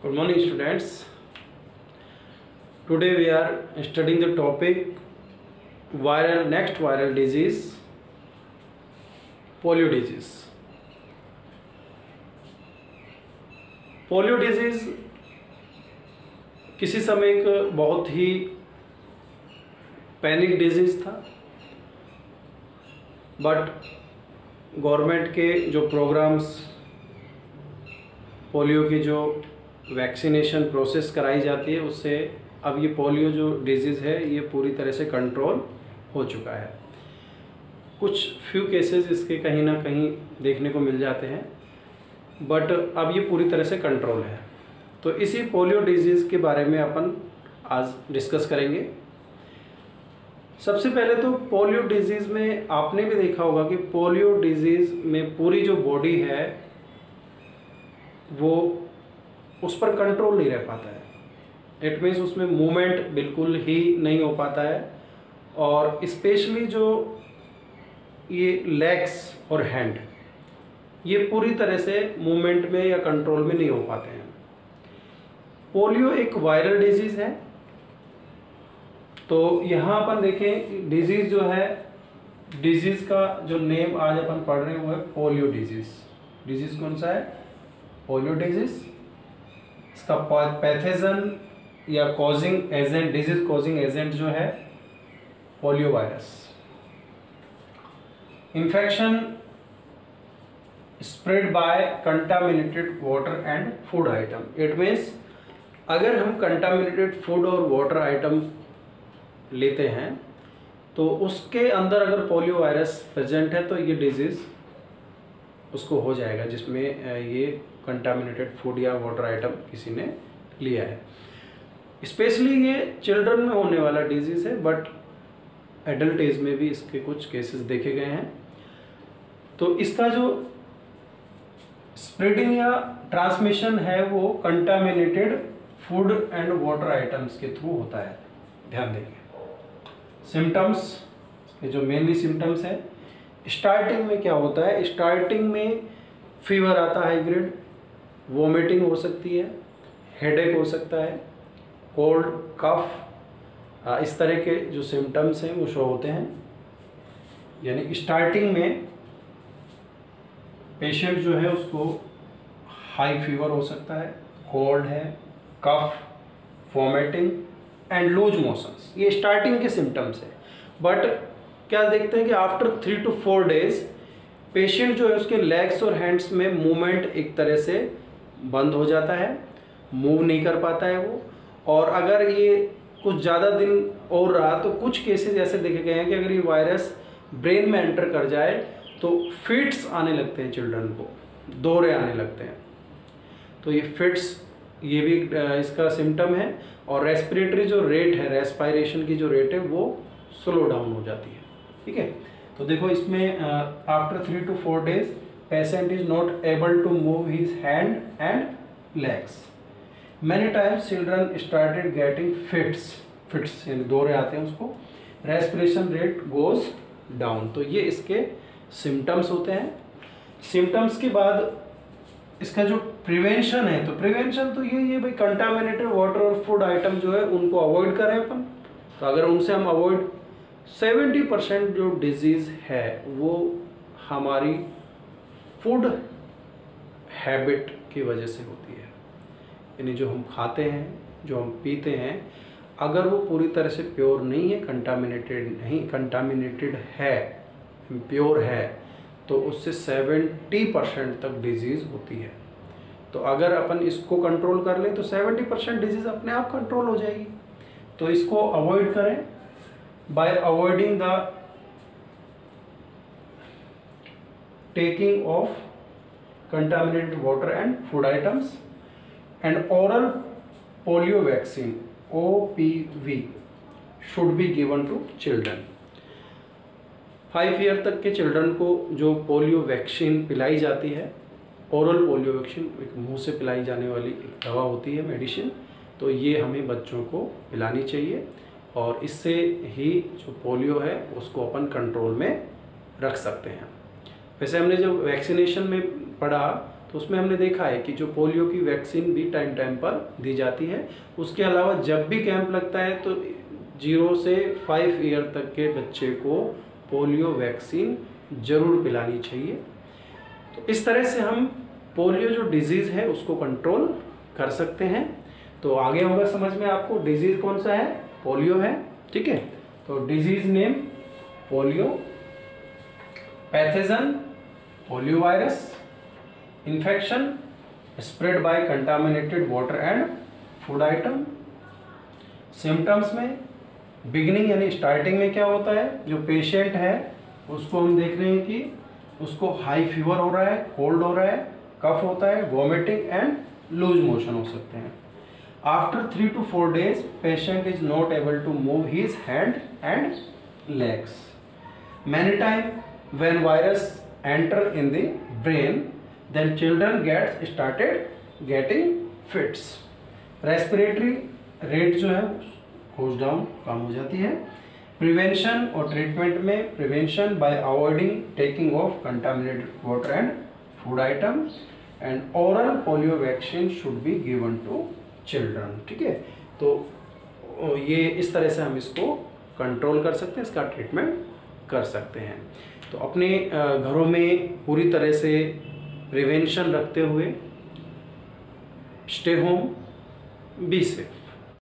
Good morning, students. Today we are studying the topic next viral disease, polio disease. Polio disease किसी समय एक बहुत ही panic disease था, but government के जो प्रोग्राम्स, पोलियो की जो वैक्सीनेशन प्रोसेस कराई जाती है, उससे अब ये पोलियो जो डिजीज़ है ये पूरी तरह से कंट्रोल हो चुका है। कुछ फ्यू केसेस इसके कहीं ना कहीं देखने को मिल जाते हैं, बट अब ये पूरी तरह से कंट्रोल है। तो इसी पोलियो डिजीज़ के बारे में अपन आज डिस्कस करेंगे। सबसे पहले तो पोलियो डिजीज़ में आपने भी देखा होगा कि पोलियो डिजीज़ में पूरी जो बॉडी है वो उस पर कंट्रोल नहीं रह पाता है। इट मीन्स उसमें मूवमेंट बिल्कुल ही नहीं हो पाता है, और स्पेशली जो ये लेग्स और हैंड, ये पूरी तरह से मूवमेंट में या कंट्रोल में नहीं हो पाते हैं। पोलियो एक वायरल डिजीज़ है। तो यहाँ अपन देखें डिजीज़ जो है, डिजीज़ का जो नेम आज अपन पढ़ रहे हैं वो है पोलियो डिजीज़। डिजीज़ कौन सा है? Polio disease. इसका पैथोजन या causing agent, disease causing agent जो है polio virus. Infection spread by contaminated water and food item. It means अगर हम कंटामिनेटेड फूड और वाटर आइटम लेते हैं तो उसके अंदर अगर पोलियो वायरस प्रेजेंट है तो ये डिजीज़ उसको हो जाएगा, जिसमें ये कंटामिनेटेड फूड या वाटर आइटम किसी ने लिया है। स्पेशली ये चिल्ड्रन में होने वाला डिजीज़ है, बट एडल्ट एज में भी इसके कुछ केसेस देखे गए हैं। तो इसका जो स्प्रेडिंग या ट्रांसमिशन है वो contaminated food and water items के थ्रू होता है। ध्यान देंगे। सिम्टम्स, ये जो मेनली सिम्टम्स है, स्टार्टिंग में क्या होता है? स्टार्टिंग में फीवर आता है हाई ग्रेड, वोमिटिंग हो सकती है, हेडेक हो सकता है, कोल्ड, कफ, इस तरह के जो सिम्टम्स हैं वो शो होते हैं। यानी स्टार्टिंग में पेशेंट जो है उसको हाई फीवर हो सकता है, कोल्ड है, कफ, वोमिटिंग एंड लूज मोशंस, ये स्टार्टिंग के सिम्टम्स है। बट क्या देखते हैं कि आफ्टर 3 to 4 डेज पेशेंट जो है उसके लेग्स और हैंड्स में मूवमेंट एक तरह से बंद हो जाता है, मूव नहीं कर पाता है वो। और अगर ये कुछ ज़्यादा दिन और रहा तो कुछ केसेस ऐसे देखे गए हैं कि अगर ये वायरस ब्रेन में एंटर कर जाए तो फिट्स आने लगते हैं, चिल्ड्रन को दौरे आने लगते हैं। तो ये फिट्स, ये भी इसका सिम्टम है। और रेस्पिरेटरी जो रेट है, रेस्पायरेशन की जो रेट है वो स्लो डाउन हो जाती है। ठीक है। तो देखो इसमें after 3 to 4 days patient is not able to move his hand and legs. Many times children started getting fits यानी दौरे आते हैं उसको। Respiration rate goes down. तो ये इसके सिम्टम्स होते हैं। सिम्टम्स के बाद इसका जो प्रिवेंशन है, तो प्रिवेंशन तो ये भाई कंटामिनेटेड वाटर और फूड आइटम जो है उनको अवॉइड करें अपन। तो अगर उनसे हम अवॉइड, 70% जो डिजीज़ है वो हमारी फूड हैबिट की वजह से होती है। यानी जो हम खाते हैं, जो हम पीते हैं, अगर वो पूरी तरह से प्योर नहीं है, कंटामिनेटेड है, प्योर है, तो उससे 70% तक डिजीज़ होती है। तो अगर अपन इसको कंट्रोल कर लें तो 70% डिजीज़ अपने आप कंट्रोल हो जाएगी। तो इसको अवॉइड करें by avoiding the taking of contaminated water and food items, and oral polio vaccine OPV should be given to children। 5 year तक के चिल्ड्रन को जो पोलियो वैक्सीन पिलाई जाती है, ओरल पोलियो वैक्सीन, एक मुंह से पिलाई जाने वाली एक दवा होती है, मेडिसिन, तो ये हमें बच्चों को पिलानी चाहिए। और इससे ही जो पोलियो है उसको अपन कंट्रोल में रख सकते हैं। वैसे हमने जब वैक्सीनेशन में पढ़ा तो उसमें हमने देखा है कि जो पोलियो की वैक्सीन भी टाइम टाइम पर दी जाती है। उसके अलावा जब भी कैंप लगता है तो 0 से 5 ईयर तक के बच्चे को पोलियो वैक्सीन जरूर पिलानी चाहिए। तो इस तरह से हम पोलियो जो डिजीज़ है उसको कंट्रोल कर सकते हैं। तो आगे होगा समझ में आपको डिजीज़ कौन सा है, पोलियो है, ठीक है। तो disease name polio, pathogen polio virus, infection spread by contaminated water and food item. Symptoms में बिगिनिंग यानी स्टार्टिंग में क्या होता है, जो पेशेंट है उसको हम देख रहे हैं कि उसको हाई फीवर हो रहा है, कोल्ड हो रहा है, कफ होता है, वॉमिटिंग एंड लूज मोशन हो सकते हैं। After 3 to 4 days patient is not able to move his hand and legs. Many time when virus enter in the brain then children gets started getting fits. Respiratory rate जो है goes down, कम हो जाती है। Prevention और treatment में prevention by avoiding taking of contaminated water and food item and oral polio vaccine should be given to children, ठीक है। तो ये इस तरह से हम इसको कंट्रोल कर सकते हैं, इसका ट्रीटमेंट कर सकते हैं। तो अपने घरों में पूरी तरह से प्रिवेंशन रखते हुए स्टे होम, बी सेफ।